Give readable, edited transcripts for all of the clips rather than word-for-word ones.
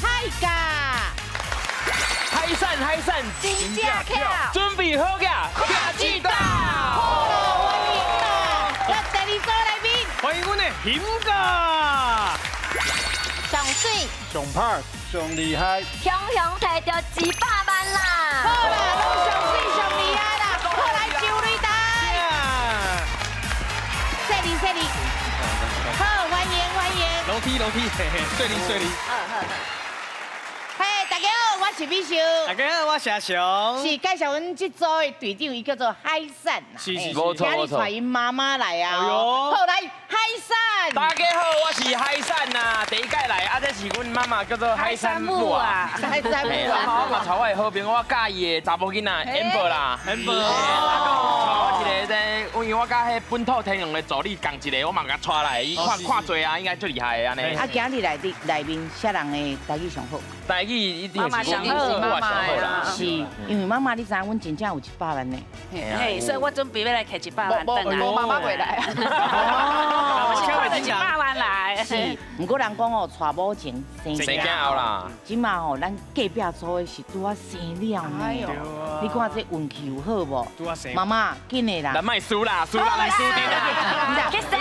海嘎，海扇，真正巧，准备好个，客气到。好了，欢迎啦！咱第二组来宾，欢迎阮的兴哥，上水，上拍，上厉害，雄雄摕到100万啦！好啦，拢上水上厉害啦！好来周瑞达，谢你，好，欢迎。楼梯，嘿嘿，顺利。嘿，大家好，我是美秀。大家好，我是阿雄。是介绍阮这组的队长，伊叫做海扇啦。是，没错今日带因妈妈来啊。哎呦好来，海扇。大家好，我是海扇呐，第一届来，这是阮妈妈叫做海扇母啊。海扇嘿，母啊。我嘛带我的好朋友，我介意的查某囡仔 Amber 啦。Amber 我一个在，因为我甲迄本土天龙的助理共一个，我嘛甲带来，伊看做啊，应该最厉害的安尼。啊，今日内面啥人的台语上好？台语一定是妈妈上好我上好啦。是，因为妈妈，你知影阮真正有100万呢。嘿，所以我准备要来摕100万回来。妈妈回来。哦，我买100万来。是，不过人讲哦，娶某前生生囝后啦。即马吼，咱隔壁组的是拄啊生了呢。你看这运气有好无？拄啊生。妈妈，紧的啦咱。卖输啦，输人输定啦。去生啦！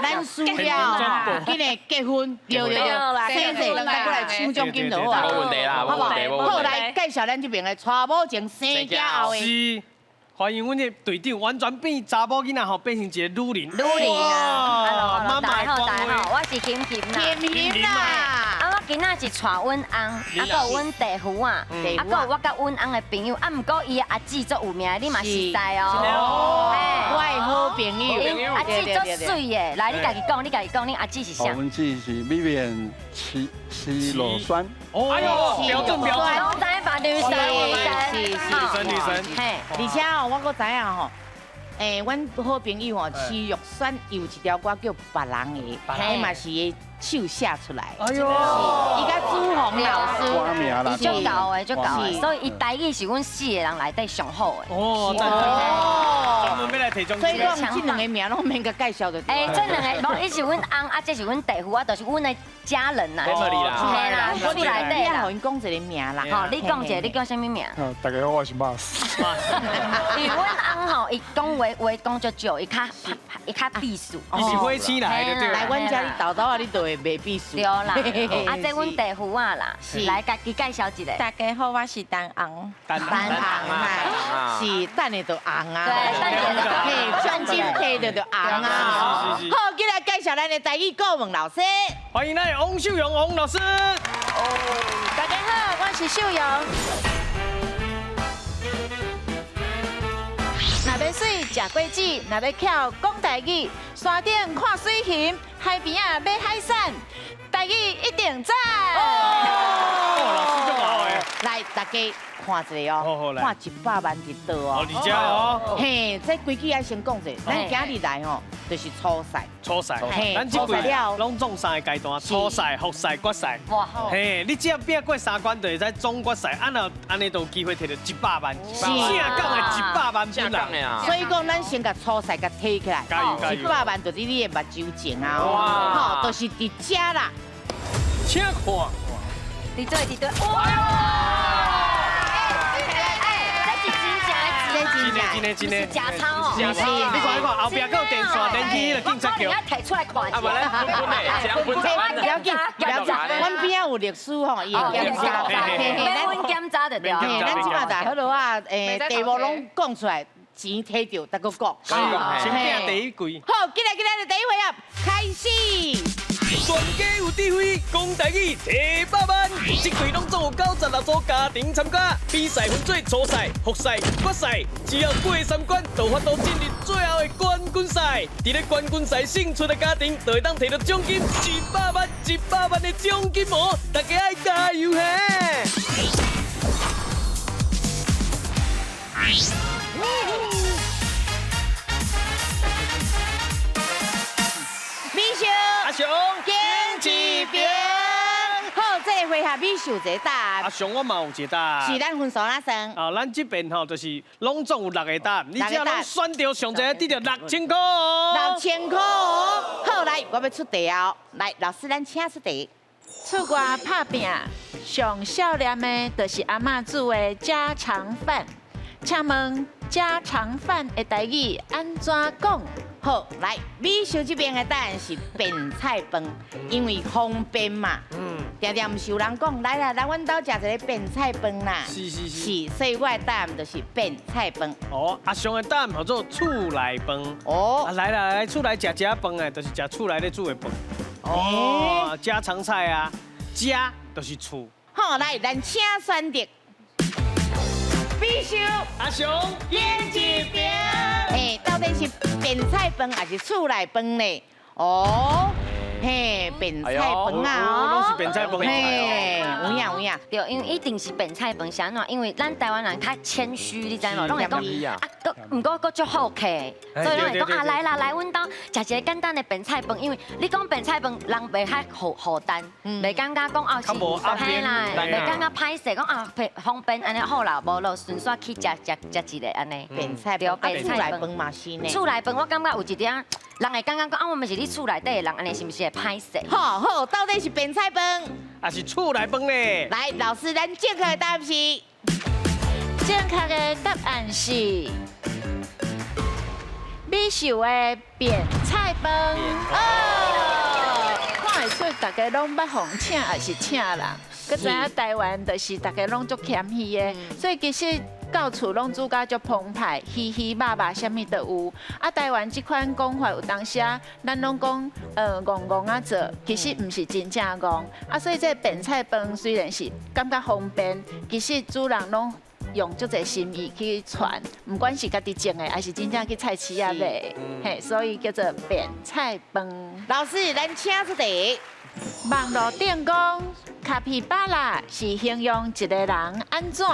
咱输了，紧的结婚，对，生者咱过来抢奖金就好啊。无问题啦，好不好？无问题，无好，问题。来介绍咱这边的娶某前生囝后的。是，欢迎阮的队长，完全变查某囡仔吼，变成一个女人。女人啊，Hello，大家好，我是김김啦。甜啦。啊，我今仔是带阮翁，啊，还有阮弟夫啊，啊，还有我甲阮翁的朋友，啊，毋过伊的阿姊足有名，你嘛是知哦。我的好朋友，阿姊足水的，来，你家己讲，恁阿姊是啥？我们自己是 Vivian 七螺栓，哎呦，标准。拢知吧，女神，女神。嘿，而且哦，我搁知影吼，阮好朋友哦，徐玉栓有一条歌叫《别人的》，迄嘛是伊手写出来。哎呦，伊甲朱红老师，歌名啦，伊足高的，所以伊台语是阮4个人内底上好的。哦，专门要来提奖所以金。讲这两个名拢免甲介绍的。这两个，无，伊是阮翁，啊，这是阮弟夫，啊，就是阮的家人啦。Family 啦嘿啦，厝内底你啦互。因讲一个名啦。吼，你讲一个，你叫啥物名？大家好，我是 Mars。因为阮翁吼，伊讲话讲足少，伊较避暑。伊是花青来的，对来吧？阮家你豆豆啊，你就会袂避暑。对啦，啊，这阮弟夫啊啦，来家己介绍一个。大家好，我是陈红。单红是等下就红啊。对，等下嘿，专金配的就红啊。是。好，今来介绍咱的台语顾问老师。欢迎咱的翁秀荣翁老师。大家好，我是秀荣。若要水食果子，若要巧讲台语，山顶看水形，海边啊买海产，台语一定赞。老师这么好诶。来，大家看一下哦，看100万一道哦。你家哦。嘿，这规矩要先讲者，咱今日来吼，就是初赛。初赛，嘿咱这季拢总3个阶段，初赛、复赛、决赛。哇，嘿，你只要拼过3关，就会在总决赛，安尼就有机会摕到100万。是正港的100万本讲的人。啊。所以讲，咱先甲初赛甲提起来，100万就是你的目睭前啊，吼，就是伫遮啦。请看。伫对，哇！真的。假钞哦，你看，后壁还有电线连起迄个警察你局。要提出来看一下。啊，无咱分的，这样分不要紧，阮边仔有律师吼，伊会检查。免阮检查就对。嘿，咱即马在好多啊，题目拢讲出来，钱摕到，再搁讲。先拼第一季。好，今日的第一回合开始。全家有智慧，讲台语摕100万。这季拢总有96组家庭参加，比赛分做初赛、复赛、决赛，只要过3关，就法度进入最后的冠军赛。伫咧冠军赛胜出的家庭，就会当摕到奖金100万，100万的奖金哦！大家爱加油嘿！美秀，阿雄，经济兵。好，这个回合美秀一答阿雄我嘛有一答。是咱分数哪算？啊，咱这边吼就是拢总有6个答案，你只要拢选到上侪，得到6000块哦。 6000块哦。好，来，我要出题哦。来，老师，咱请出题。出外打拼，上少念的就是阿嬷煮的家常饭。请问家常饭的台语安怎讲？好，来，美秀这边的答案是便菜饭，因为方便嘛。常常唔是有人讲，来啦，来阮兜食一个便菜饭啦。是，所以我的答案就是便菜饭。哦，阿雄的答案叫做厝内饭。哦，来，厝内食饭诶，就是食厝内咧煮的饭。哦，家常菜啊，家就是厝。好，来，咱请选择。美秀，阿雄，演一遍。到底是便菜饭还是厝内饭呢？哦。嘿，便菜饭啊，拢是便菜饭。嘿，有影。对，因为一定是便菜饭，是安怎？因为咱台湾人较谦虚，你知无？拢会讲唔过足好客，所以拢会讲啊，来啦，来阮兜食一个简单的便菜饭。因为你讲便菜饭，人袂遐负担，袂感觉讲是嘿啦，袂感觉歹势，讲啊方便安尼好啦，无咯顺续去食一个安尼。便菜饭，便菜饭嘛是呢。厝内饭我感觉有一点，人会感觉讲啊，我们是你厝内底的人，安尼是不是会歹势？好，到底是便菜饭还是厝内饭咧？来，老师，咱正确的答案是。正确的答案是美秀的便菜饭。哦，看会出大家拢捌红请还是请人，佮知影台湾就是大家拢足谦虚的，所以其实。到厝拢煮甲足澎湃，鱼鱼肉肉啥物都有。啊，台湾这款讲法有当时啊，咱拢讲戆啊做，其实唔是真正戆。啊，所以这便菜饭虽然是感觉方便，其实主人拢用足侪心意去传，唔管是家己种的，还是真正去菜市啊买，嘿，所以叫做便菜饭。老师，咱请出题。网络顶讲，卡皮巴拉是形容一个人安怎？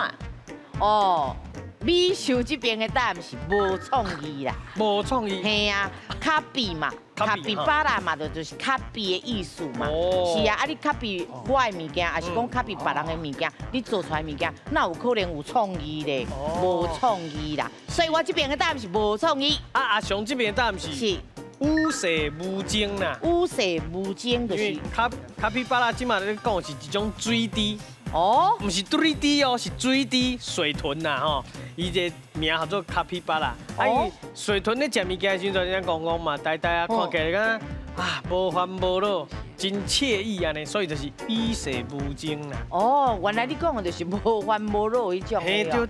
哦，美秀这边的答案是无创意啦，无创意。嘿啊，卡比嘛，卡比巴拉嘛，就是卡比的意思嘛。是啊，你卡比我的物件，还是讲卡比别人的物件，你做出来物件，那有可能有创意咧？无创意啦，所以我这边的答案是无创意。阿雄这边的答案是有色无精啦。有色无精就是卡皮巴拉，即马咧讲是一种水滴。哦，唔是 3D 哦，是水滴水豚呐吼，伊个名叫做卡皮巴拉。啊，伊水豚咧食物件的时阵，人家讲嘛，呆呆啊，看起来敢啊无烦无恼，真惬意安尼，所以就是有色无精啦。哦，原来你讲的就是无烦无恼迄种。嘿，对。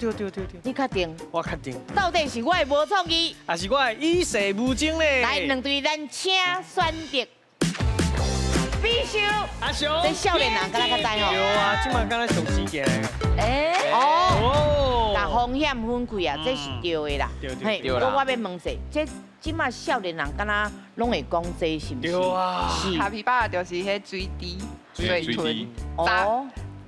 你确定？我确定。到底是我的无创意，还是我的有色无精咧？来，两队咱请选择。美秀，阿雄，这少年人敢若较知吼。对啊，即马敢若上时间。哦，把风险分开啊，这是对的啦。对不过我要问一下，这即马少年人敢若拢会讲这是不是？对啊。是。卡皮巴拉就是迄水滴水豚。哦。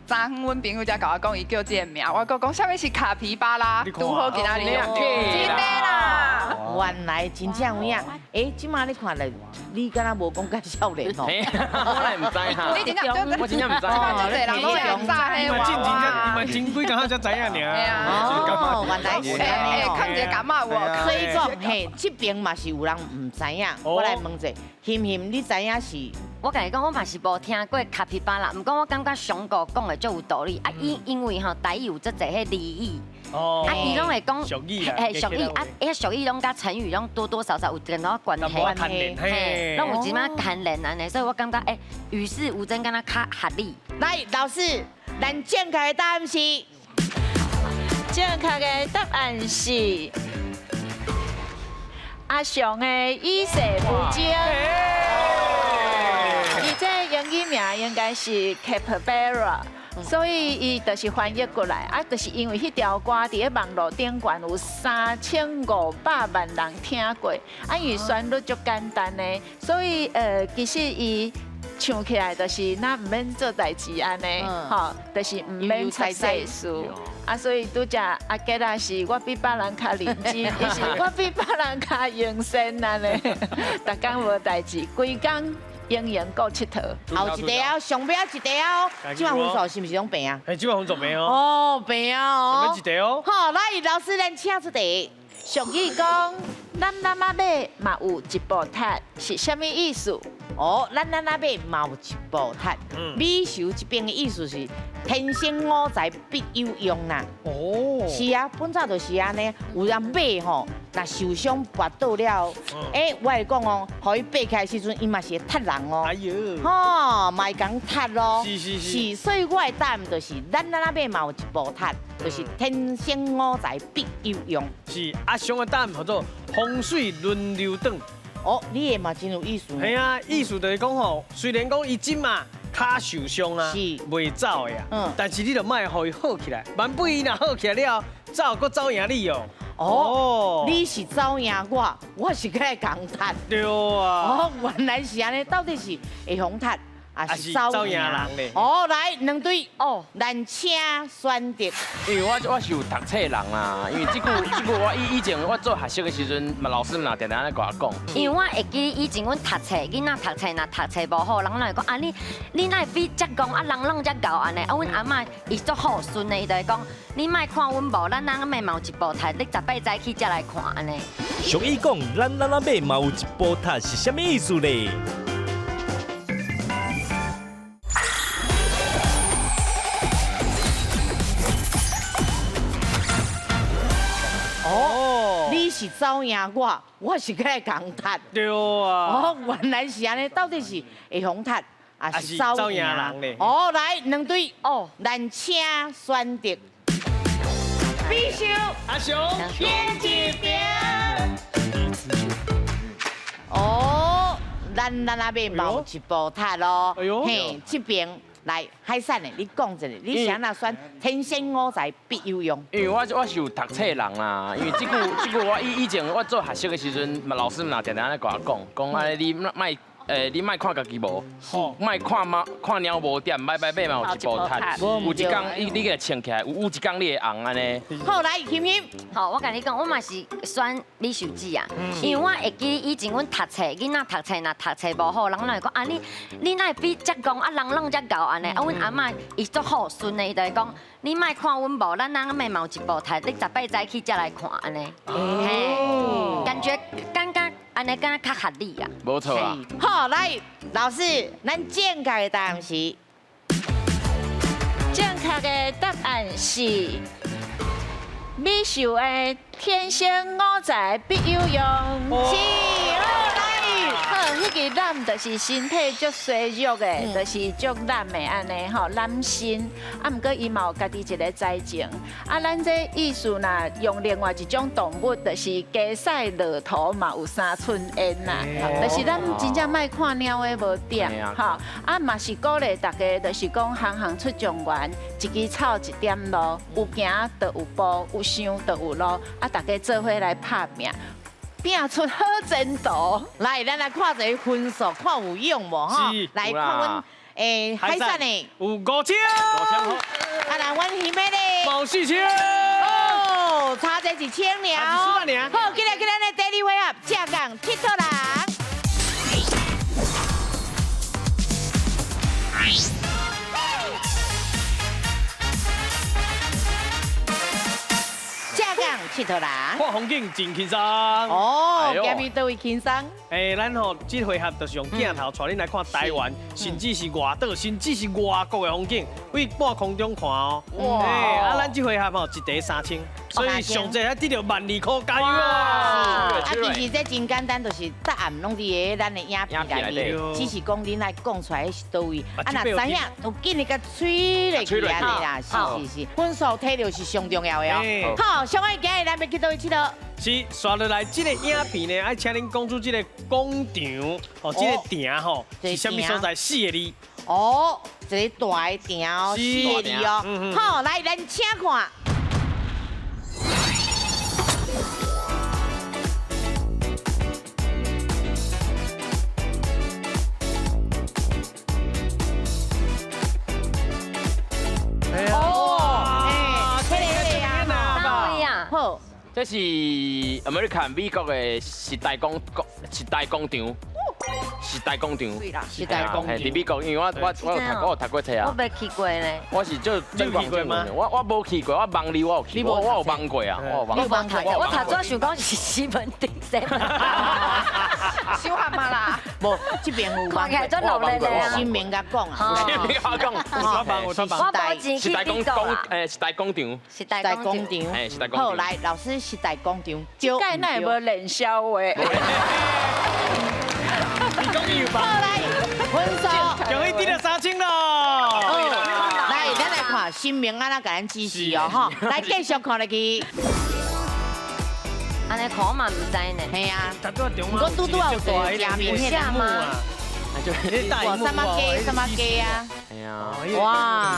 昨阮朋友才甲我讲，伊叫这个名，我讲啥物是卡皮巴拉，拄好今仔日用，真的啦。原来真正有影，即马你看来，你敢若无讲介少年哦。我来唔知哈。你真正我真正唔知。真侪人拢会炸迄你们真几刚才才知影尔。哦，原来是安尼哦。看一个感冒有。所以讲，嘿，这边嘛是有人唔知影，我来问一下，欣欣，你知影是？我甲你讲，我嘛是无听过卡皮巴拉，毋过我感觉上哥讲的足有道理啊。因为吼台语有足侪迄俚语，啊伊拢会讲俗语啊，俗语啊，迄俗语拢甲成语拢多多少少有跟到关系，嘿，拢有一码牵连安尼，所以我感觉与世无争，敢若较合理。来，老师，咱正确的答案是？正确的答案是阿雄的有色无精。伊这英语名应该是 Capybara， 所以伊就是翻译过来啊，就是因为迄条歌伫咧网络顶悬有3500万人听过，啊，因为旋律足简单的，所以其实伊唱起来就是咱唔免做代志安尼，吼，就是唔免出世事。啊，所以拄只阿吉拉是我比别人较认真，伊是我比别人较用心安尼，逐工无代志，规工。营营够佚佗，后一题哦，上尾一题哦，即款分数是不是拢平啊？即款分数平哦。哦，平哦。上尾一题哦。好，来，老师咱请出题。俗语讲，咱阿妈马嘛有一部踢，是啥物意思？哦，咱那边嘛有一部摊，米寿这边的意思是天生我材必有用啦。哦，是啊，本早就是安尼，有人马吼，若受伤跋倒了，我会讲哦，互伊爬起来时阵，伊嘛是会踢人哦。哎呦，吼，嘛会讲踢咯。是，所以我的答案就是，咱那边嘛有一部摊，就是天生我材必有用。是阿雄的答案叫做风水轮流转。哦，你的嘛真有意思。系啊，意思就是讲吼，虽然讲伊今嘛骹受伤啊，是袂走的啊，但是你就莫互伊好起来，万不伊若好起来了，走搁走赢你哦。哦，你是走赢我是过来共踢。对啊。哦，原来是安尼，到底是会红踢，还是走赢人咧？哦，来2队哦，咱请选择。因为我是有读册的人啦，因为这句我以前我做学习的时阵，老师们常常咧跟我讲。因为我会记以前阮读册，囡仔读册若读册无好，人会讲啊你哪会比遮讲啊人拢遮教安尼，啊阮阿嬷伊足好顺的，伊就会讲你莫看阮无，咱那边嘛有一部台，你18早起才来看安尼。俗语讲，咱那边嘛有一部塔是啥物意思咧？哦，你是走赢我是过来共踢。对啊。哦，原来是安尼，到底是会红踢，还是走赢人咧？哦，来2队哦，咱请选择。必须阿雄，边一边。哦，咱那边嘛有一部塔咯。哎呦，嘿，这边来海产的，你讲一下，你想哪选天生我材必有用？因为我是有读册的人啦，因为这句我以前我做学习的时阵，老师们常常咧跟我讲安尼你莫看家己无，莫看鸟无点，买嘛有一部踢，有一天你给穿起来，有一天你会红安尼。好来，欣欣，好，我甲你讲，我嘛是选李寿姊啊，因为我会记以前阮读册，囡仔读册若读册无好，人会讲啊你哪会比遮讲啊人拢遮教安尼，啊阮阿嬷伊足好顺的，伊就会讲你莫看阮无，咱那边嘛有一部台，你18早起才来看安尼，嘿，感觉安尼敢较合理啊。无错啊。好来，老师，咱正确的答案是。正确的答案是米寿的天生我材必有用。是，好来。好，迄个咱就是身体足衰弱的，就是足懒的安尼吼，懒心。啊，毋过伊嘛有家己一个灾情。啊，咱这意思呐，用另外一种动物，就是加赛骆驼嘛有3寸烟呐，就是咱真正莫看鸟的无点吼。啊，嘛是鼓励大家，就是讲行出状元，一支草一点路，有行就有步，有想就有路。啊，大家做伙来拍命。拼出好前途！来，咱来看一个分数，看有用无哈？来看阮海产的有5枪，啊，来阮鱼妹咧冇4枪。哦，差这1千了。好，今日咱的 daily wake up 正港佚佗人。佚佗人，看风景真轻松。哦，今日倒位轻松。咱吼这回合就是用镜头带恁来看台湾，甚至是外岛，甚至是外国的风景，为半空中看哦。哇！咱这回合吼一题3000，所以上济还得到12000块，加油啊！其实这真简单，就是答案拢伫咱的影片内面，只是讲恁来讲出来是倒位。啊，若知影有紧的甲吹落去安尼啦，是，分数摕到是上重要的哦。好，上个今日咱要去倒位佚佗。是刷落来这个影片呢，爱请恁讲出这个广场哦，这个埕吼是啥物所在？4个字。哦，一个大的埕哦，4个字哦。好，来，咱请看。好。这是 American 美国的时代广场，时代广场。对啦，时代广场。伫美国，因为我有读过册啊。我未去过呢。我是就真去过吗？我无去过，我望你我有去过，我有望过啊，我有望过。我头拄仔想讲是西门町先。小蛤蟆啦。无这边有看起来做老嘞嘞啊。新民甲讲啊，你讲，我穿帮。我无钱去美国啊。是大工厂，是大工厂。哎，是大工好，厂。来，老师是大工厂，盖那无练消话。你讲伊有帮。好来，分数。恭喜你了3000咯！来，咱来看新民安怎甲咱指示哦，吼，来继续看落去。安尼看我嘛唔知呢。系啊，不不过嘟嘟有做加面有下吗？哇，什么鸡什么鸡啊？哎呀，哇，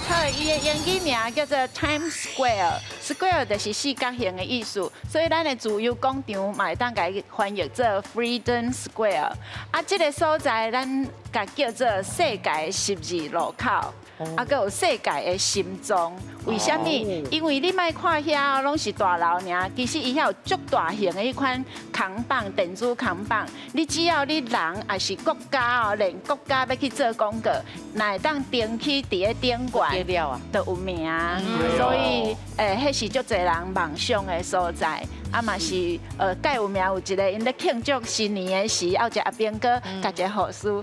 好，伊的英语名叫做 Times Square，Square 就是四角形的意思，所以咱的自由广场嘛会当甲伊翻译做 Freedom Square。啊，这个所在咱甲叫做世界十字路口。啊，佮有世界的心脏，为什么？因为你莫看遐拢是大楼尔，其实伊遐有足大型的迄款扛棒、电子扛棒。你只要你人也是国家哦，连国家要去做广告，那会当登起伫个顶悬，了啊，就有名。所以迄是足侪人梦想的所在。啊嘛是介有名有一个，因咧庆祝新年的时，还有一个阿兵哥，甲一个护士，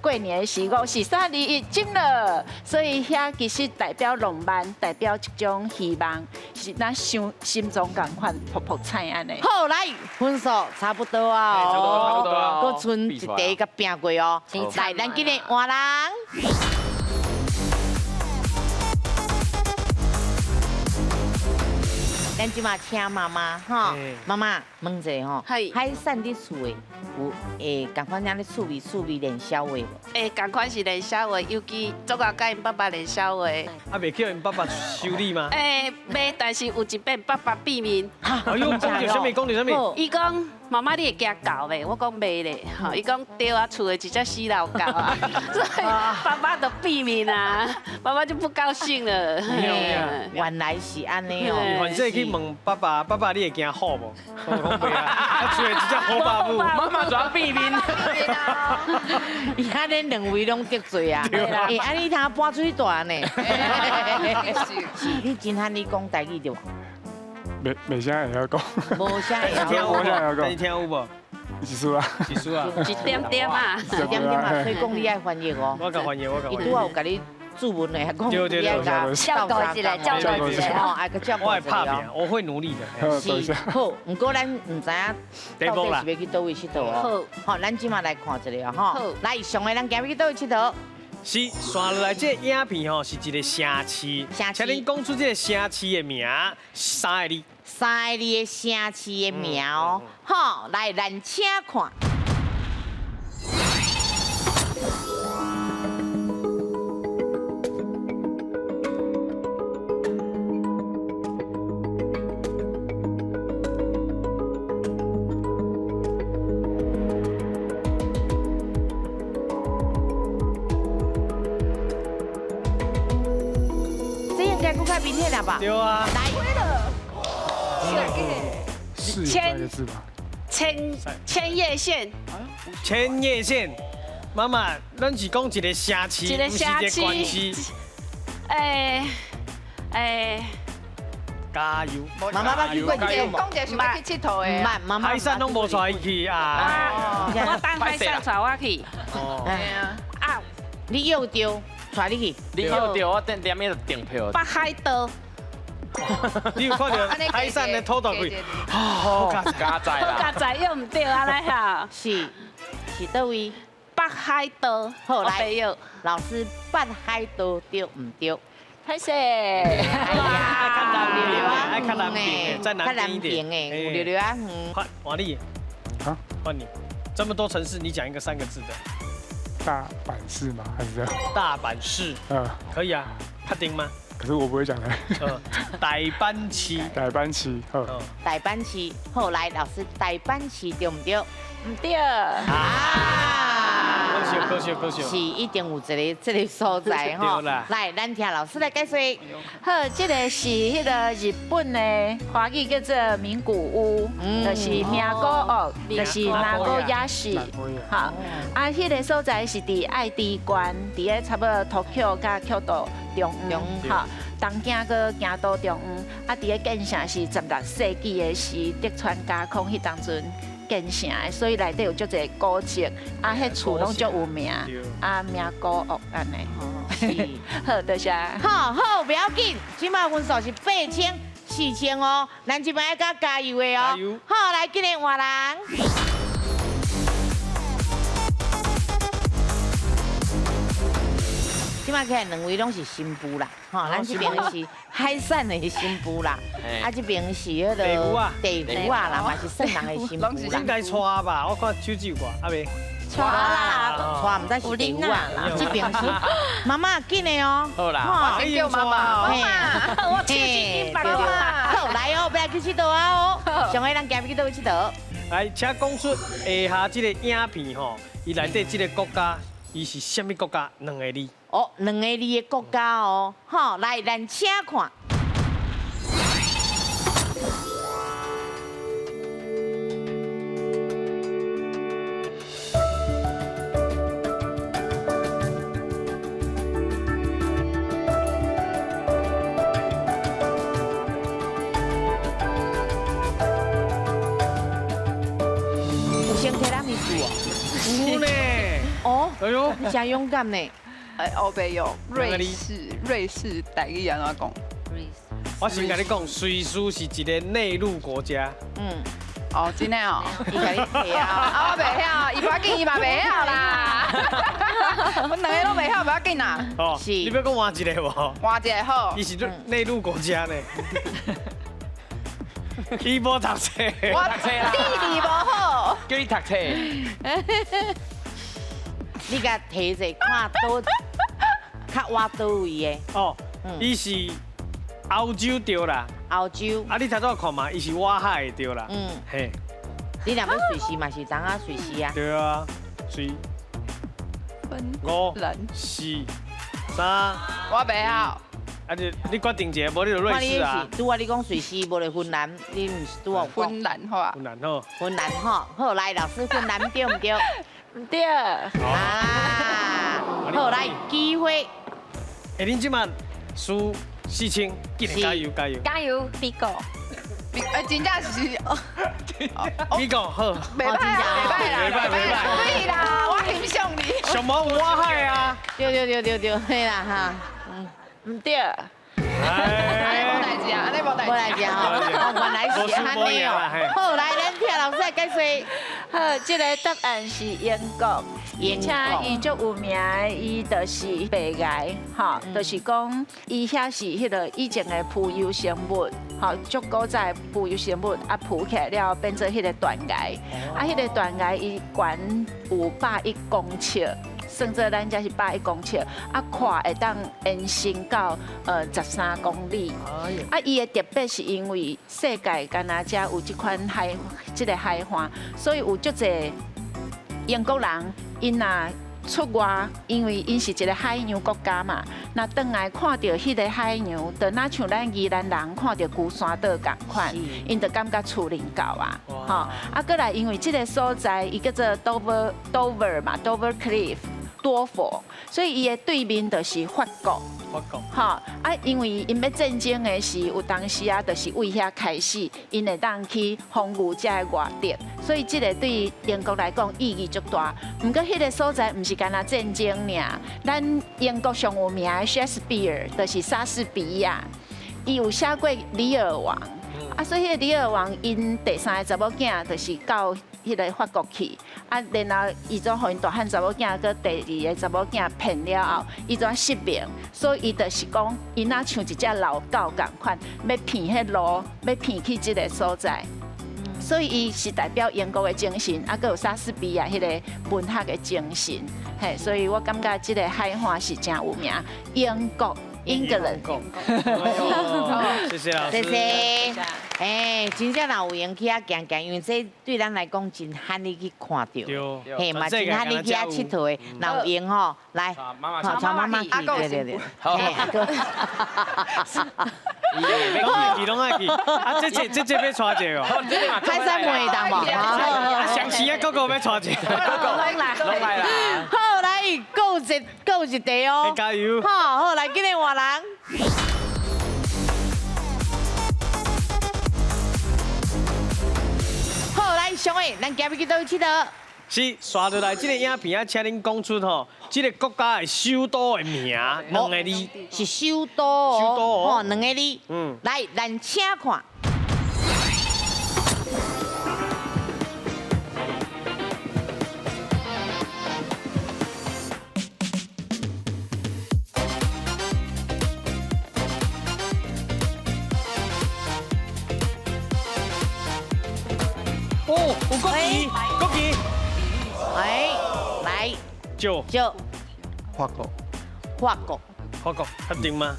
过年的时5321进了。所以遐其实代表浪漫，代表一种希望，是咱心中共款噗噗彩安尼。好来，分数差不多啊，差不多啊搁剩一题甲拼过哦。来，咱今日换人。咱即马请妈妈哈，妈妈问者吼，海产伫厝的有共款样咧趣味练消话无？共款是练消话，尤其做甲甲因爸爸练消话。啊，袂叫因爸爸修理吗？袂，但是有一遍爸爸闭面。哎呦，讲到什么？讲到什么？伊讲妈妈你会惊狗袂？我讲袂咧，吼，伊讲对啊，厝的一只死老狗啊，所以爸爸就闭面啊，爸爸就不高兴了。原来是安尼哦。反正去问爸爸，爸爸你会惊虎无？我讲袂啊，啊，厝的一只虎爸母，妈妈就要闭面。伊安尼两位拢得罪啊！安尼他搬出去大呢？是，你真罕你讲台语对无？每声会晓讲，无啥会听有晓讲，无？你听有无？是输啊，是输啊，一点点啊，一点点嘛，所以讲你爱翻译哦。我甲翻译，我甲伊翻译。拄有甲你注文的，讲对你爱甲照顾一下，照顾一下。哦，爱个照顾我会拍一下拼，我会努力的。是好，不过咱唔知影到底是要去倒位佚佗哦。好，咱即马来看一下吼。来，上个咱今日去倒位佚佗。是，刷落来这影片吼是一个城市，请恁讲出这个城市的名，3个字。3个字的城市的名哦。好，来，咱请看。快明天了吧？对啊。来，是有3个字吧？千叶县。千叶县，妈妈，咱是讲一个城市，一个城市。关系。加油！妈妈捌去过这个无？讲者是要去佚佗的。慢，妈妈。海山拢无带去啊。我当海山带我去。哦。啊，你约着带你去。你约着我点面就订票。北海道。你有看到海山的土豆贵？好加载啦。加载又唔对啊，来哈。是倒位？北海道。好来，老师，北海道对唔对？拍摄。哎呀，看南溜溜啊，爱看南边，在南边一点。哎，溜溜啊，换王丽，啊，换你。这么多城市，你讲一个3个字的。大阪市吗？还是这样？大阪市。可以啊，确定吗？可是我不会讲的。大阪市。大阪市。大阪市。好，来，老师，大阪市对唔对？唔对。可惜。是一定有这个所在吼。来，咱听老师来解说。好，这个是迄个日本的华语叫做名古屋，就是名古屋，就是名古屋市。好，啊，迄个所在是伫爱知县，伫咧差不多 Tokyo 甲 Kyoto 中央，哈，东京搁行到中央，啊，伫咧建城是16世纪的时，德川家康迄当阵。建成的，所以内底有足侪古迹，啊，迄厝拢足有名，啊，名古屋安尼。好，多谢。好，不要紧，即马分数是8000、4000哦，咱这边要加油的哦。加油！好，来，今日换人。即马起来两位拢是新妇啦，吼，咱这边是海产的新妇啦，啊，这边是迄个地夫啊啦，嘛是圣人的新妇啦。应该娶吧？我看手指挂，啊未？娶啦，娶唔知是地夫啊，这边是妈妈紧的哦。好啦，哎呦妈妈，我手指发了。好，来哦，不要去佚佗啊哦，上个人今日去倒去佚佗。来，请讲出下下这个影片吼，伊内底这个国家，伊是什么国家？两个字。哦，两个字的国家哦，好，来，咱请看。有先提拉米苏哦。有呢。哦，哎呦，你真勇敢呢。欧北有瑞士台语安怎讲？我先跟你讲，瑞士是一个内陆国家。哦，真的哦。伊甲你提啊，啊，我袂晓，伊不要紧，伊嘛袂晓啦。阮两个都袂晓，不要紧啦。哦，是你要讲换一个无？换一个好伊。是内陆国家呢。伊无读册，我地理无好。叫你读册。你甲提者看倒，较挖倒位的哦，伊是欧洲对啦。欧洲。啊，你头早看嘛，伊是外海的对啦。嘿，你若要瑞士嘛是当啊瑞士啊。对啊，水5、4、3。我袂晓。啊，就你决定一个，无你就瑞士啊。拄啊，你讲瑞士，无就芬兰，你毋是拄啊有讲芬兰好啊。芬兰吼。芬兰吼，好来，老师芬兰对唔对？唔对。啊，好来，机会。哎，恁即马输4000，记得加油加油！加油 ，Bigo！真正是。你讲好。袂歹啦，袂歹对啦，我欣赏你。上毛有我海啊！对，嘿啦哈，唔对。无代志啊，安尼无代志。无来讲哦，原来是安尼哦。好来，咱听老师来解说。好，这个答案是英国，而且伊足有名，伊就是白崖，吼，就是讲伊遐是迄个以前的浮游生物，吼，足古早的浮游生物啊，浮起来了变做迄个断崖，啊，迄个断崖伊悬有101公尺。算做咱才是101公尺，啊，宽会当延伸到13公里。啊，伊的特别是因为世界敢若才有这款这个海岸，所以有足侪英国人因若出外，因为因是一个海洋国家嘛，那转来看到迄个海洋，就哪像咱宜兰人看到龟山岛共款，因就感觉厝邻到啊，吼，啊，过来因为这个所在伊叫做 Dover 嘛 ，Dover Cliff。多佛，所以伊的对面就是法国。法国。哈啊，因为因要战争的是有当时啊，就是为遐开始，因会当去防御这个外敌，所以这个对英国来讲意义足大。不过迄个所在不是干那战争尔，咱英国上有名的 Shakespeare 就是莎士比亚，伊有写过《李尔王》。啊，所以迄个李尔王因第3个查某囝就是到迄个法国去，啊，然后伊就互因大汉查某囝，佮第2个查某囝骗了后，伊就失明，所以伊就是讲，伊若像一只老狗共款，要骗迄路，要骗去即个所在。所以伊是代表英国的精神，啊，佮有莎士比亚迄个文学的精神，嘿，所以我感觉即个海岸是真有名，英国。England， 谢谢老师。谢谢。哎，真正若有闲去遐行行，因为这对咱来讲真罕你去看到，嘿嘛真罕你去遐佚佗的。若有闲吼，来，找妈妈去，对。好，阿哥。拢爱去，啊，这要带一个哦。开山妹当嘛，啊，上次啊，哥哥要带一个。拢来啦。好，来，够一题哦。加油！好，来，今日换人。好，来上诶，咱今日去倒去佗？是刷落来这个影片啊，请您讲出吼，这个国家的首都的名，两个字。是首都哦，首都哦吼，两个字。来，咱请看。哦，有国旗，国旗。哎，来，就法国法国，法国，确定吗？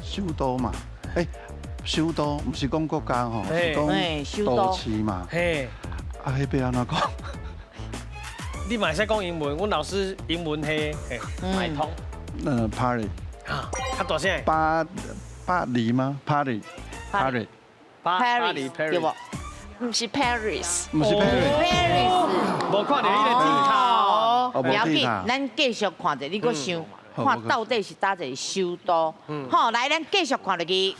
首都嘛，首都不是讲国家吼，嘿是讲都市嘛。嘿，啊，迄边安怎讲？你嘛会使讲英文，阮老师英文系，买通。Paris，啊，较大声。巴黎吗？Paris，巴黎 Paris，对不？不是 Paris，不是 Paris， Paris，无看到迄个地塔哦。哦，不要紧，无地塔。咱继续看者，你搁想，看到底是哪一个首都？好，来，咱继续看落去。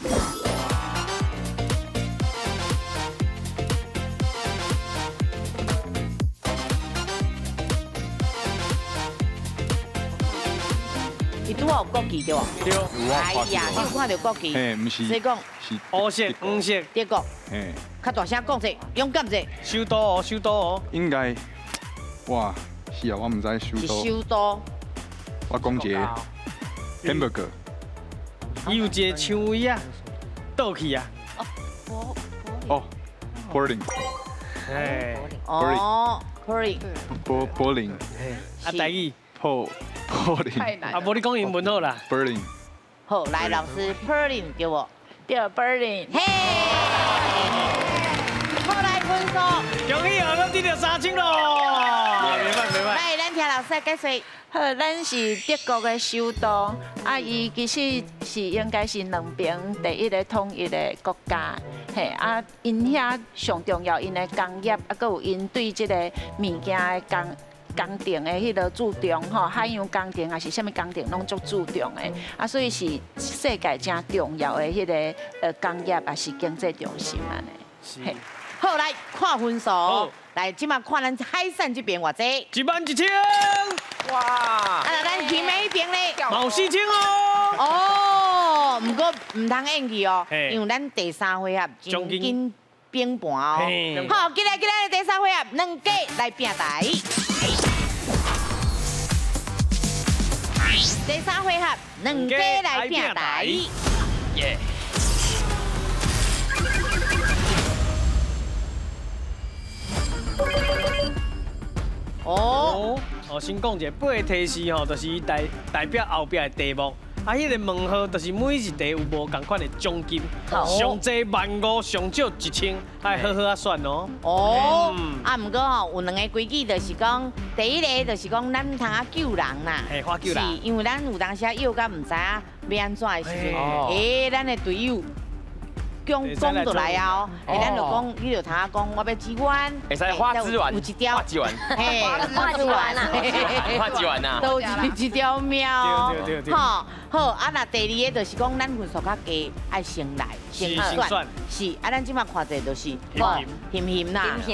伊拄好有国旗对无？对。哎呀，你有看到国旗？嘿，不是，所以讲，是乌色、黄色。德国，嘿，较大声讲者，勇敢者，首都哦，首都哦。应该，哇，是啊，我唔知首是都，首都。我讲一个 hamburger，伊有一个枪位啊，倒去啊。哦，Berlin，哎，哦 ，Paris，柏林，啊，台语。柏林，啊，无你讲英文好啦。 Berlin，好，来老师 Berlin 对不？对 Berlin，嘿，好来分数。恭喜我们得到3千咯！袂歹袂歹。来，咱听老师解说。好，咱是德国的首都，啊，伊其实是应该是两边第一个统一的国家，嘿，啊，因遐上重要，因的工业，啊，佮有因对即个物件的工程的迄个注重吼，海洋工程还是啥物工程拢足注重的，啊，所以是世界真重要的迄个工业也是经济中心安尼。嘿，好，来看分数。来，即马看咱海产这边偌济。11000。哇！啊，咱前面迄边咧。毛4000哦。哦，不过唔通演技哦，因为咱第3回合真紧拼盘哦。好，今日的第3回合，两家来拼台。第3回合，两家来拼台。耶！哦，先讲一个8个提示吼，就是代表后壁的题目。啊，迄个问号就是每一题有无共款的奖金，上济15000，上少1000，爱好好啊选哦。哦，啊，不过吼有两个规矩，就是讲第一个就是讲咱唔通啊救人啦，花救人，是因为咱有当时摇到唔知啊要安怎的时阵，咱的队友。讲就来啊！咱就讲，你就通啊讲，我要支援，会使花枝丸，有一条，花枝丸，嘿，花枝丸啊，花枝丸啊，都有一条喵。对，好，好啊，那第2个就是讲，咱分数较低，爱先来，先算，是啊，咱即马看者就是，咸啦，是，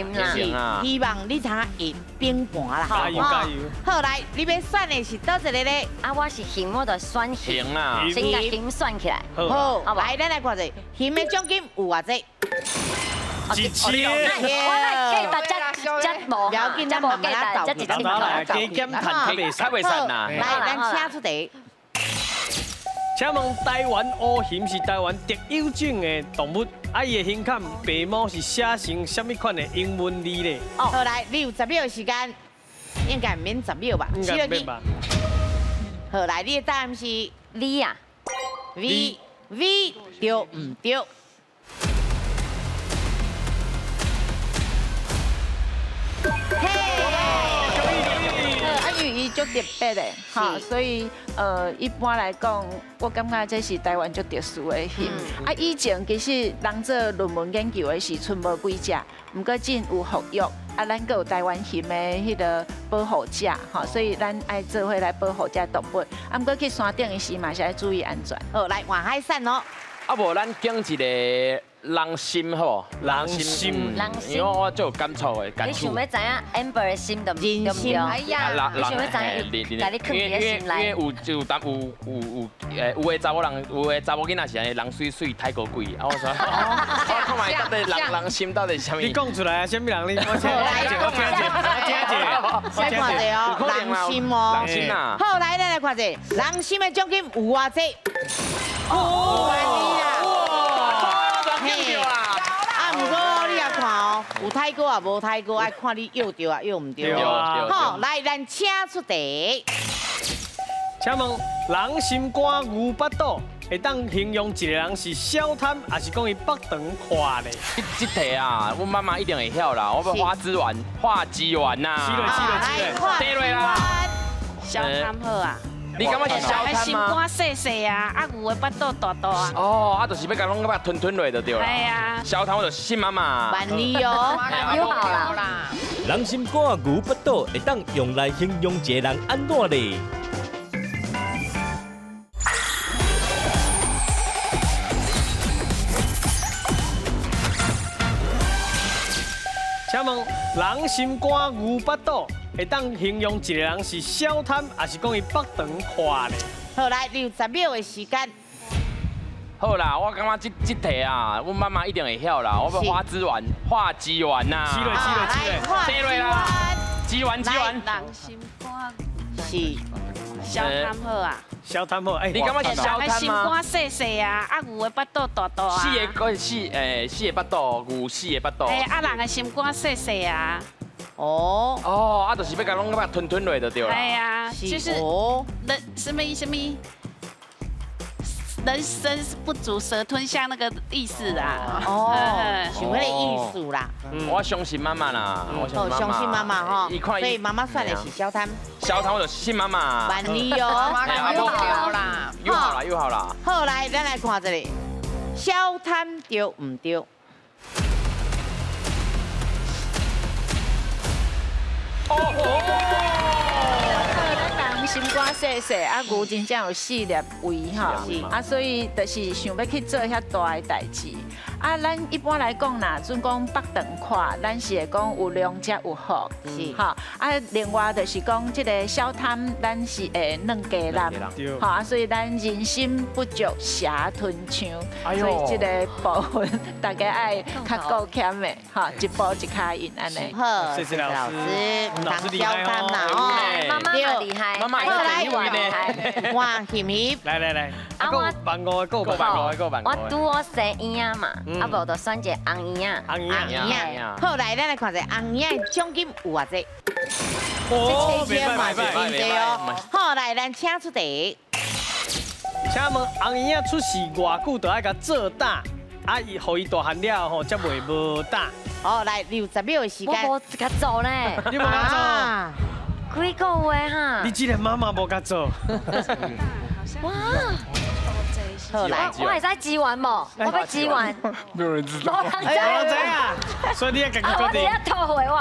希望你通啊会拼盘啦，加油加油！好来，你要选的是倒一个咧？啊，我是咸，我就选咸啊，先甲咸选起来。好，来，咱来看者，咸的奖金有偌济？1000。我来记得这无，不要紧，咱慢慢啊加减谈较袂散呐。来，咱请出题。请问台湾乌熊是台湾特有种的动物，啊，伊的胸坎白毛是写成什么款的英文字咧？好，来，你有10秒的时间，应该免10秒吧？应该免吧？好，来，你的答案是 V 啊 ，V 对唔对？嘿，因为伊足特别的，哈，所以一般来讲，我感觉这是台湾足特殊的鱼。啊，以前其实人做论文研究的时阵无几只，不过真有服育，啊，咱个有台湾鱼的迄个保护者，哈，所以咱爱做伙来保护这动物。啊，不过去山顶的时嘛是要注意安全。好，来换海扇哦。啊无咱讲一个人心好，人心因为我就有感触的感触。你想要知影 Amber 的心对不对？人心哎呀，你想要知影，甲你藏伫个心内。因为有的查某人，有的查某囡仔是安尼，人水水，太过贵。啊，我说，我看卖到底人心到底是啥物？你讲出来啊，什么人？我听一先看者哦，人心哦，人心啊。好，来，咱来看者，人心的奖金有偌济？哇！嘿，啊，不过你也看哦，有太高啊，无太高，爱看你要对啊，要唔对。好，来，咱请出题。请问，人心肝牛巴肚，会当形容一个人是小贪，还是讲伊腹长宽咧？这题啊，我妈妈一定会晓啦。我要花枝丸，化鸡丸呐。对落啦。小贪好啊。你感觉是小贪心吗？肝细细啊，啊牛的腹肚大大啊。哦，啊，就是要甲拢把吞落就对了。系啊。小贪我就信妈妈。万利哦，有好啦。人心肝牛腹肚会当用来形容一个人安怎咧？请问，人心肝牛巴肚，会当形容一个人是小贪，还是讲伊腹长宽咧？好，来60秒的时间。好啦，我感觉这题啊，我妈妈一定会晓啦。我要花枝丸，化鸡丸呐。吃落。对落啦。鸡丸。人心肝是小贪好啊。小贪好，哎，你感觉是小贪吗？心肝细细啊，啊牛的腹肚大大啊。四个腹肚，牛四个腹肚。哎，啊人的心肝细细啊。哦，啊，就是要甲拢把吞落就对了。哎呀，就是人什么人生不足蛇吞象那个意思啦。哦，是那个意思啦。我相信妈妈啦，相信妈妈哈。所以妈妈算的是小贪。小贪我就信妈妈。万利哦，又好啦。好，来，咱来看这里，小贪对唔对？人心肝细细，啊牛真正有4粒胃吼，啊所以就是想要去做遐大的代志。啊，咱一般来讲啦，准讲腹长宽，咱是会讲有量才有福，是哈。啊，另外就是讲这个小贪，咱是会软鸡蛋，好啊，所以咱人心不足蛇吞象，所以这个部分大家爱较够欠的，哈，一步一卡印安尼。好，谢谢老师，老师小贪啦哦，妈妈蛮厉害，妈妈来厉害。哇，翕翕，来，啊我办5个，我拄好生婴仔嘛，啊无就选一个红婴仔。红影。好，来，咱来看下红影的奖金有偌济？哦，这嘛是真济哦。好，来，咱请出题。请问红婴仔出世偌久，就爱甲做大，啊，伊互伊大汉了吼，才袂无大。好，来60秒的时间。我无甲做呢，你无甲几个月哈做？你这个妈妈无甲做。哇！好来，我会使支援无？我要支援。没有人知道。无人知我知啊，所以你要家己决定。我只要吐回我。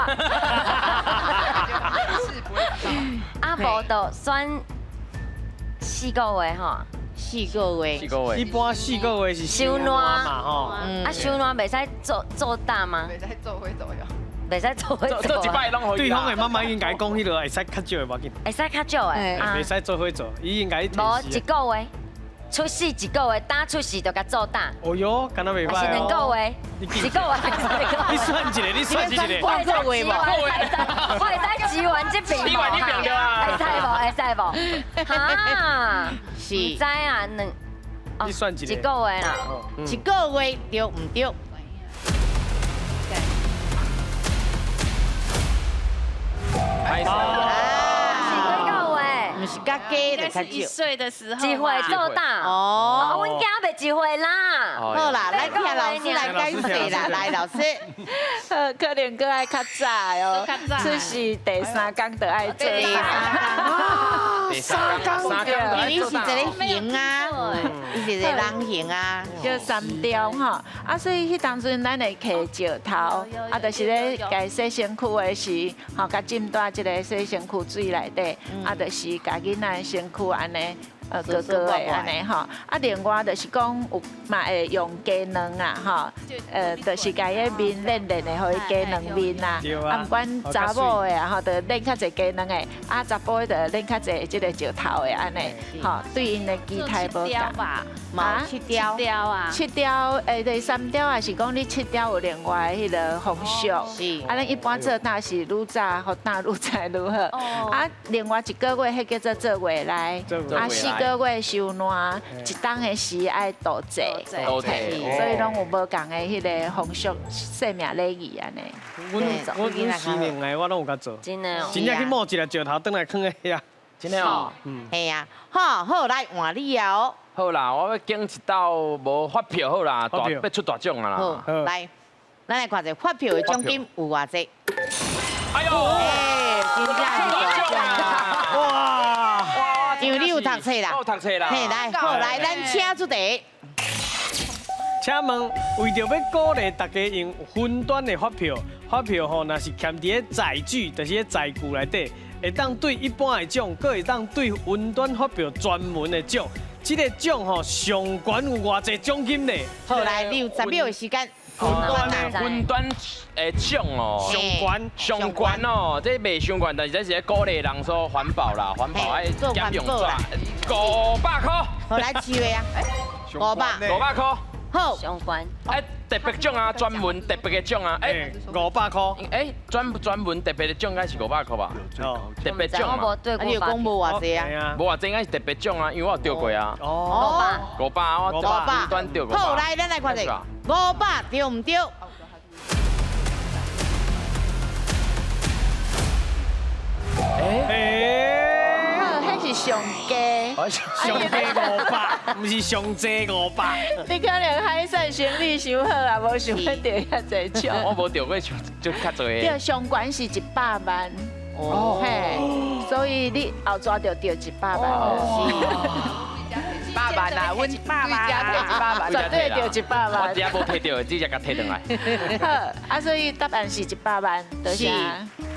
啊，无就选4个月吼。 4个月，一般4个月是收烂嘛吼。啊，收烂袂使做大吗？袂使做伙做哟。袂使做伙做。做一摆拢可以。对方的妈妈已经甲伊讲，迄个会使较少的，无要紧。会使较少的，袂使做伙做，已经甲伊提示。无1个月，出世1个月，打出世就甲做大。哦哟，敢若袂歹。是2个月，1个月。你算一个，你算一个。我会使支援这边无？会使无？哈，是。唔知啊，你算一个。 1个月啦，1个月对唔对？ 拍手不是甲鸡的较1少，岁的时候，一岁做大哦，阮囝袂一岁啦。好啦，咱听老师来解释啦，来老师，可能搁爱较早哦，出世第3天就爱做大。你是一个型啊，伊是一个人型啊，叫3雕吼，啊，所以迄当阵咱会揢石头，啊，就是咧家洗身躯的时，吼，甲浸在即个洗身躯水内底，啊，就是家囡仔身躯安尼。哥哥的安尼吼。啊，另外就是讲有嘛会用鸡卵啊吼，就是家个面练的，互伊鸡卵面啊。啊，毋管查某的啊吼，就练较济鸡卵的，啊查甫的就练较济即个石头的安尼，吼，对因的机态无共。嘛7条啊，7条，第3条也是讲你7条有另外迄个风俗，是，啊，咱一般做大是愈早好打愈早愈好，啊，另外1个月迄叫做做月来，啊4个月收烂，1档的时爱度祭，都对，所以拢有无共的迄个风俗、生命礼仪安尼。阮4年来我拢有甲做，真的哦，真正去摸一个石头，倒来放在遐。真的哦，系啊，好来换你啊哦。好啦，我要拣一道无发票好啦，要出大奖啦。好，来，咱来看者发票的奖金有偌济？哎呦，真正是大奖啊！哇，因为你有读册啦，我有读册啦。嘿，来，好来，咱请出题。请问，为着要鼓励大家用分段的发票，发票吼，若是欠伫个载具，就是个载具内底，会当对一般的奖，佮会当对分段发票专门的奖。这个奖吼上悬有偌济奖金呢？好来，你有10秒的时间。分段的奖哦，上悬哦，这袂上悬，但是这是鼓励人说环保啦，环保爱减用纸，500块。好来7月啊，500块。好，相关。哎，特别奖啊，专门特别的奖啊，哎，500块。哎，专门特别的奖应该是500块吧？哦，特别奖嘛。啊，你有讲无偌济啊？无偌济应该是特别奖啊，因为我有钓过啊。哦500，我分段钓500。好，来，咱来看者，500对唔对？迄是上加，上加500，唔是上济500。你可能海产生理伤好啊，无想要钓遐济奖。我无钓过就较侪。钓上悬是100万，嘿，所以你后抓就钓100万。 100万啊，阮家摕100万，绝对钓100万。我只无摕到，直接甲摕转来。好，啊，所以答案是100万，是。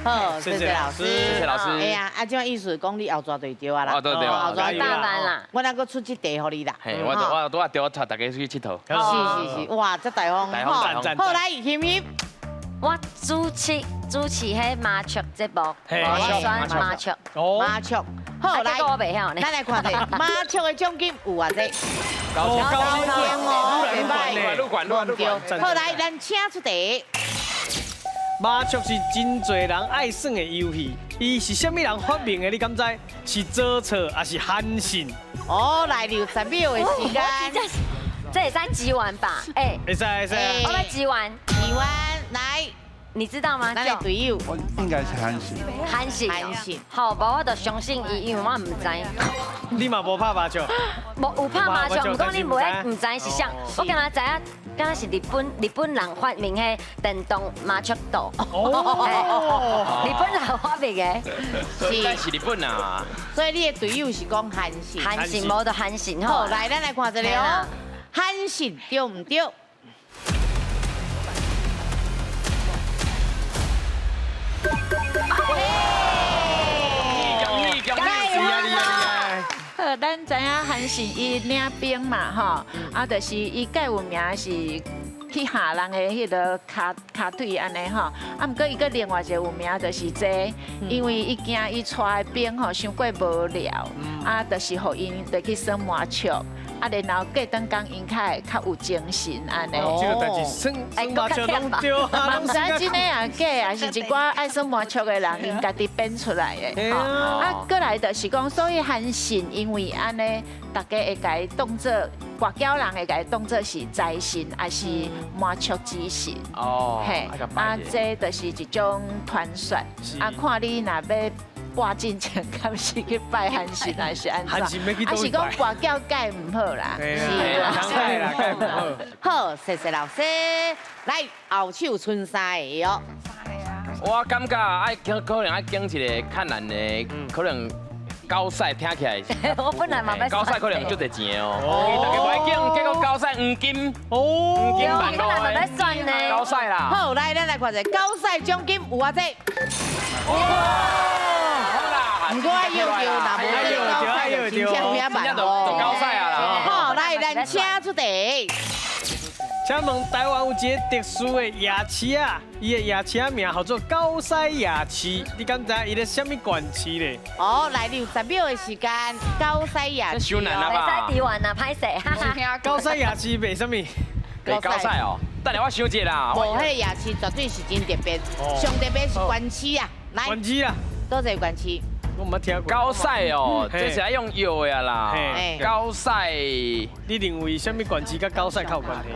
好，谢谢老师，谢谢老师。哎呀，啊，这意思讲你后抓对对啊啦。哦，对对，后抓100万啦。我那个出这题互你啦。嘿，我拄啊钓带大家去佚佗。是，哇，这大方，好来，翕翕。我主持迄麻雀节目，我选麻雀。麻雀，好来，我袂晓呢。咱来看者麻雀的奖金有偌济？高天哦，袂歹，好来，咱请出题。麻雀是真侪人爱耍的游戏，伊是虾米人发明的？你敢知？是左侧还是韩信？哦，来留10秒的时间。这也在集完吧？哎，会使。我们集完来，你知道吗？咱的队友应该是韩信。韩信。好，无我就相信伊，因为我唔知。你嘛无拍麻雀？有拍麻雀，不过你唔知是啥。我敢若知影，敢若是日本人发明的电动麻雀刀。哦，日本人发明的。是日本啊。所以你的队友是讲韩信。韩信无就韩信好，来，咱来看一下哦。韩信对唔对？好，咱知影韩信伊领兵嘛，吼，啊，就是伊介有名是去下人的迄个骹腿安尼吼，啊，毋过伊个另外一个有名就是这，因为伊惊伊带的兵吼伤过无聊，啊，就是互因得去耍麻雀。啊，然后过当讲因较有精神安尼。这个代志算麻雀拢对啊。唔知真的啊假啊，是一寡爱耍麻雀的人因家己编出来的。啊，过来就是讲，所以韩信因为安尼，大家会甲伊当做外交人会甲伊当做是财神，还是麻雀之神。哦。嘿，啊，这就是一种传说。啊，看你若要。挂进前，敢是去拜韩信还是安怎？还是讲挂叫盖唔好啦？是啦，盖唔好。好，谢谢老师。来，后手剩3个哦。我感觉可能爱拣一个较难的，可能高赛听起来。我本来嘛要高赛可能就得钱哦。大家不爱拣，结果高赛黄金。黄金版本来嘛要算呢。高赛啦。好，来，咱来看一下高赛奖金有偌济。唔过要叫，那无这个高赛就真正有影万哦。请出题。请问台湾有一个特殊的夜市啊，伊的夜市啊名叫做高西夜市，你敢知伊咧什么县市咧？哦，来你有10秒的时间，高西夜市这太难了袂吧？使提完啊，歹势，哈哈。高西夜市卖什么？给高赛哦，等下我想一下啦。无，迄个夜市绝对是真特别，上特别是关市啊，来，关市啦，多侪关市。我冇听过。高赛哦，这是要用药的啦嘿。高赛，你认为什么县市跟高赛较有关系？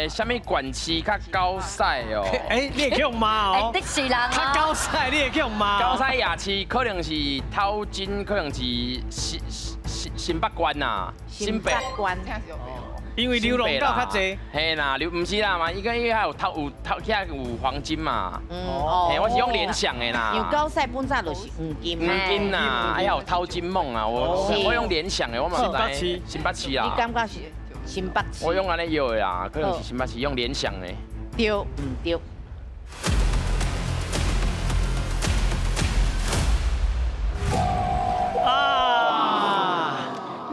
什么县市较高赛哦？哎，你会去用骂哦？的是人较哦。高赛你会去用骂？高赛夜市可能是头前，可能是新北关呐，新北关。因为流浪狗较济。嘿啦，唔是啦嘛，伊个还有遐有黄金嘛。嘿，我是用联想的啦。因为高赛本身就是黄金。黄金呐，还有淘金梦啊，我用联想的，我嘛知。新北市啦。你感觉是新北市？我用安尼药的啦，可能是新北市用联想的。对，唔对？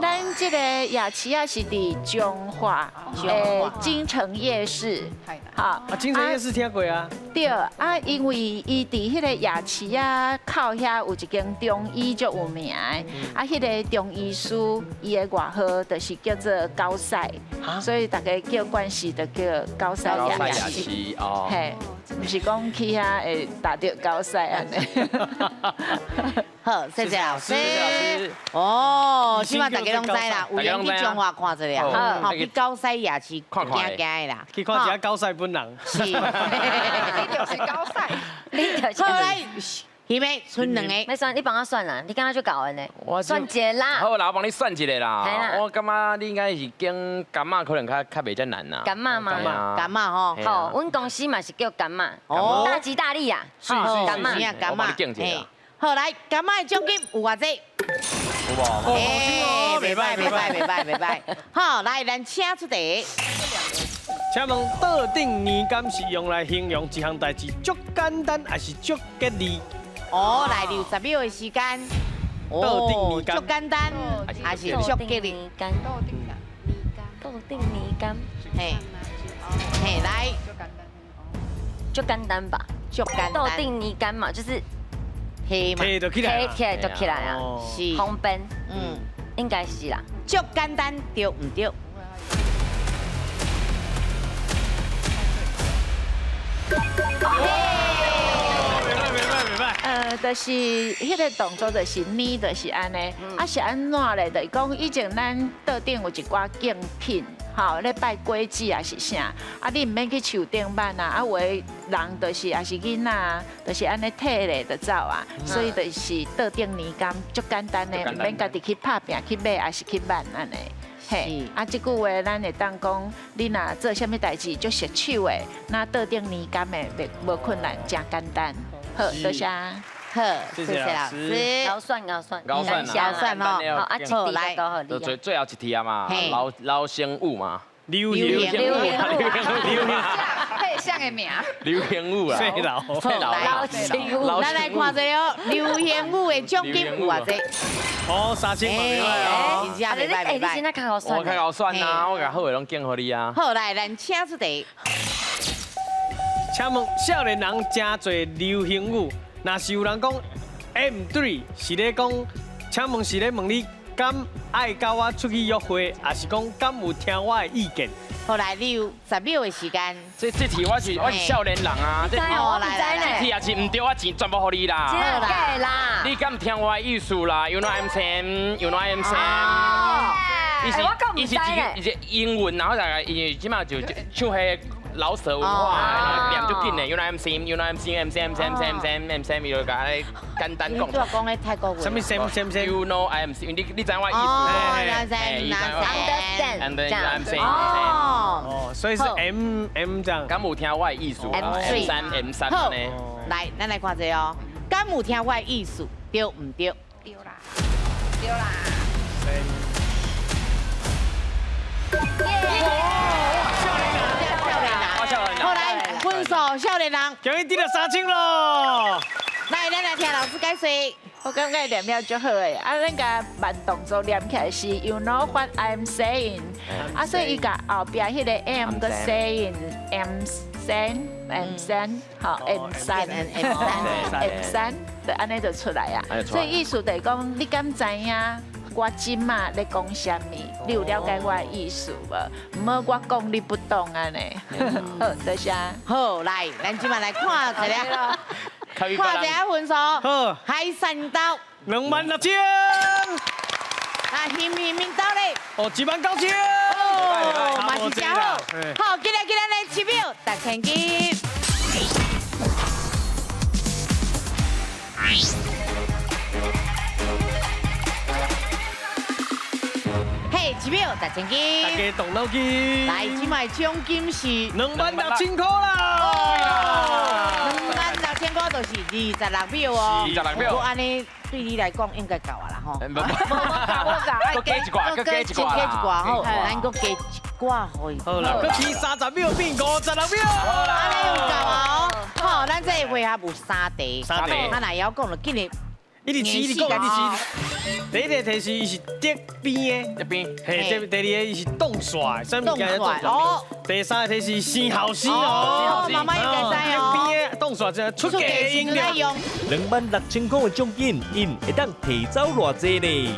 咱这个夜市啊是伫中华金城夜市，好啊，金城夜市听过啊。对啊，因为伊伫迄个夜市啊靠遐有一间中医足有名的，啊，迄个中医师伊的外号就是叫做高赛，所以大家叫关系就叫高赛夜市。哦。嘿，唔是讲去遐会打到高赛安尼。好，谢谢老师。谢谢老师。哦，起码大家拢知啦，有人去中华看一下，好去高西夜市看看的啦，去看一下高赛本人。是。你就是高赛，你就是好来，妹妹剩两个。没算，你帮我算啦，你刚刚就搞完呢。算一啦。好啦，我帮你算一个啦。嘿啦我感觉你应该是跟干妈可能较袂遮难啦。干妈嘛。干妈吼。好，阮公司嘛是叫干妈。哦。大吉大利啊。干妈。干妈。好来，干妈的奖金有偌济？有无？哎，袂歹。好，来，咱请出题。请问倒顶年柑是用来形容一项代志足简单，还是足吉利？哦，来留10秒的时间。倒顶年柑足简单，还是足吉利？豆定泥柑。嘿，嘿，来。就简单吧。足简单。豆定泥柑嘛，就是黑嘛，黑就起来，起来就起来啊。是。红边。嗯，应该是啦。足简单，对唔对？就是迄个动作，就是捏，就是安尼。啊，是安怎咧？就是讲以前咱桌顶有一寡竞品，吼，咧拜鬼子啊是啥？啊，你唔免去树顶办啊，啊，有的人就是也是囡仔，就是安尼摕咧就走啊。所以就是桌顶年柑，足简单的，唔免家己去拍拼去买，还是去办安尼。嘿，啊，即句话咱会当讲，你若做啥物代志足熟手的，那桌顶年柑的无困难，真简单。好，多谢。好，谢谢老师。高算高算高算哦。好，啊，好来，就最后一题啊嘛，老生物嘛。流行物，配像的名。流行物啊。老生物。咱来看一下流行物的奖金有偌济？哦，3000万袂歹哦。真正袂歹。你现在较好算。我较好算啊，我甲好的拢敬互你啊。好，来，咱请出题。请问少年人真侪流行物，若是有人讲 M3 是咧讲，请问是咧问你敢爱甲我出去约会，还是讲敢有听我的意见？好来，你有10秒的时间。这题我是少年人啊，这题也是唔对我钱全部互你啦。真的啦。你敢听我的意思啦 ？You know I'm saying, you know I'm saying。我是一个英文，然后大概伊即马就唱迄老舍文化，念足紧的。You know I'm saying, you know I'm saying, I'm saying, I'm saying, I'm saying, I'm saying， 伊就甲你简单讲。你做讲咧泰国文。什么 same You know I'm saying， 你知我意思。Understand。And then I'm saying。哦，所以是 M 这样。敢有听我的意思啦 ？M3 好，呢？来，咱来看一下哦。敢有听我的意思，对唔对？对啦，对啦。好来，分数少年人，终于得了3000咯！来，咱来听老师解说。我感觉念了就好诶，啊，咱个慢动作念起来是 You know what I'm saying，啊，所以伊甲后边迄个 M 个 saying，M saying，好 M 3，就安尼就出来啊。所以意思就是讲，你敢知影我即马咧讲啥物？你有了解我的意思无？唔好我讲你不懂安尼。好，多谢。好，来，咱即马来看一下。看一下分数，好，海参刀26000，啊，幸运面刀咧，哦19000，哦，嘛是真好，好，今日咱来7秒，1000斤。嘿，7秒1000斤，大家动脑筋。来，即卖奖金是26000块啦，26000块就是26秒哦26秒不过安尼对你来讲应该够啊啦吼。搁加一挂，搁加一挂啦。好，咱搁加一挂可以。好啦，搁起30秒变56秒。好啦，安尼有够啊哦。好，咱这回合有3题。三题啊，若要讲了，今日一直起，你讲一直起。第一个题是伊是得边的，嘿，第二个伊是冻煞，啥物件冻煞？哦。第三个题是生后生哦，妈妈应该知哦。得边的冻煞就出家用了。 26000块的奖金，因会当提走偌济呢？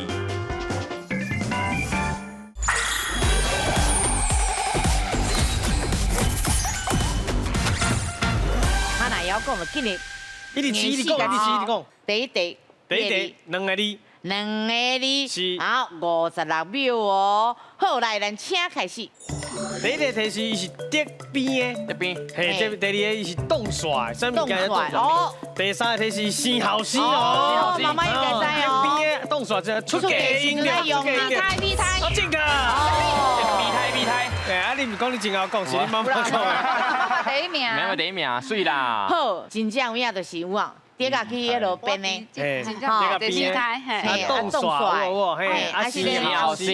啊，若要讲了，今日一直起，你讲，一直起，你讲。第一题2个字。 2个字，是好56秒哦。好，来，咱请开始。第一个题是伊是得边的，这边嘿，第二个伊是冻煞，啥物件冻煞？哦。第三个题是生后生哦，妈妈应该知哦。得边的冻煞就出家用了，出家用啦。好正确。鼻胎。哎，啊，你唔讲你真好讲，是你妈妈讲的。爸爸第一名。没有第一名，水啦。好，真正有影就是有啊。 跌下去迄落边呢，好，鼻胎，啊冻煞，有嘿，啊是后生，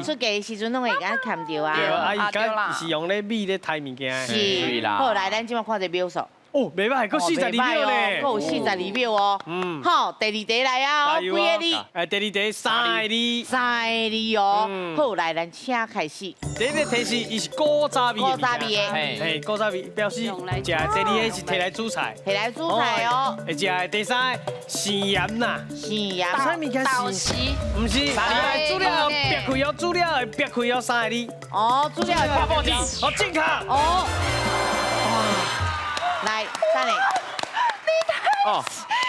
出家时阵拢会甲看到啊。对，啊伊家是用咧米咧抬物件。是啦。好，来，咱即马看这秒数。哦，袂歹，佫42秒咧，佫有42秒哦。嗯。好，第二题来啊，几个字？哎，第二题3个字。3个字哦。好，来，咱请开始。第一个题是伊是古早味。古早味的。嘿，古早味表示食的。第二个是摕来煮菜。摕来煮菜哦。会食的第三个生盐呐。生盐。啥物件是？唔是，煮了别开哦，煮了会别开哦，3个字。哦，煮了会泡泡剂。哦，正确。哦。来，等下。哦，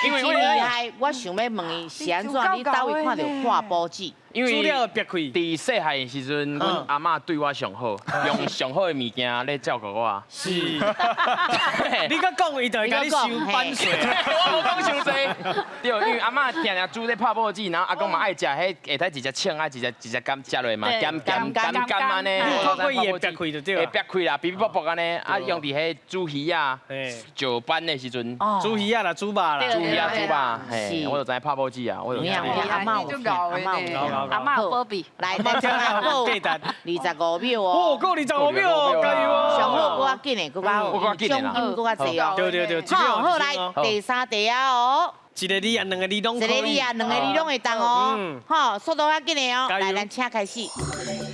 因为厉害，我想要问伊是安怎？你倒位看到化波剂？因为煮了别开。伫细汉的时阵，阮阿嬷对我上好，用上好的物件咧照顾我。是。你甲讲，伊就会甲你收班税。我无讲收济。对，因为阿嬷定定煮咧泡泡剂，然后阿公嘛爱食迄下台直接称啊，直接甘食落嘛，甘安尼。泡泡伊会别开就对。会别开啦，比薄薄安尼，啊用伫迄煮鱼啊，石斑的时阵，煮鱼啊啦，煮肉啦，煮鱼啊煮肉，嘿，我就知泡泡剂啊，我就。阿嬷有听，阿嬷有听。阿嬷有保庇，来，咱听下够25秒哦。哦，够25秒哦，加油哦！上好，搁较紧的，搁较奖金搁较济哦。对，好，好来，第三题啊哦。一个字啊，2个字拢可以。一个字啊，2个字拢会当哦。好，速度较紧的哦。来，咱请开始。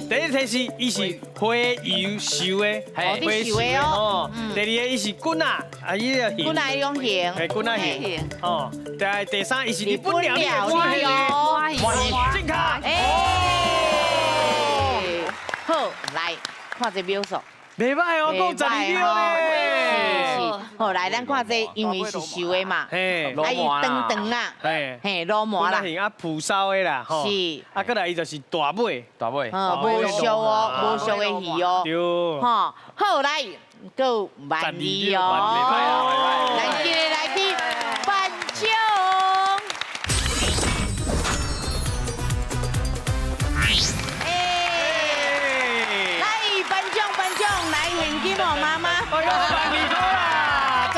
第一题是伊是花油收的，你收的哦。第二个伊是滚啊，啊伊个滚啊，用咸。系滚啊咸。哦，第三伊是日本料理哦。正确。好，来看这秒数。袂歹哦，够12秒咧。好，来咱看这，因为是收的嘛，嘿，啊伊长啊，嘿，罗麻啦，啊蒲烧的啦，吼，是，啊，过来伊就是大尾，无熟哦，无熟的鱼哦，对，吼，好来，够12哦，来今日来去颁奖。妈妈，哎呦，12块啦！赞！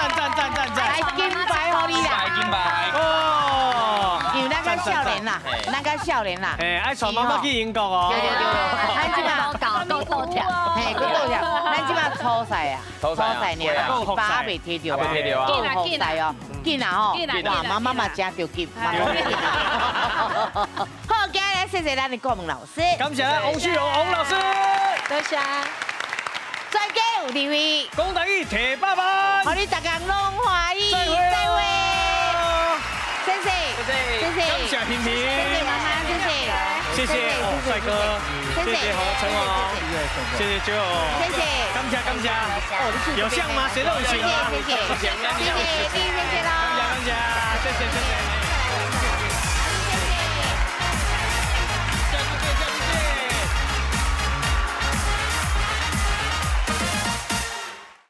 来金牌给你啦！金牌哦，因为咱个少年啦，咱个少年啦，哎，爱传妈妈去英国哦。对，咱即马够倒跳，嘿，够倒跳，咱即马初赛啊，初赛呢，18未摕着啊，未摕到啊够复赛哦，紧啊吼，哇，妈妈真着急，好，今日谢谢咱的国文老师，感谢王旭荣王老师，多谢。再见有地位，讲台语提爸爸，好，你大家拢欢喜，再会，谢谢，感谢平平，谢谢妈妈，谢谢帅哥，谢谢陈王，谢谢九，谢谢，感谢，有像吗？谁都有型啊，谢谢，谢谢啦，感谢，谢谢。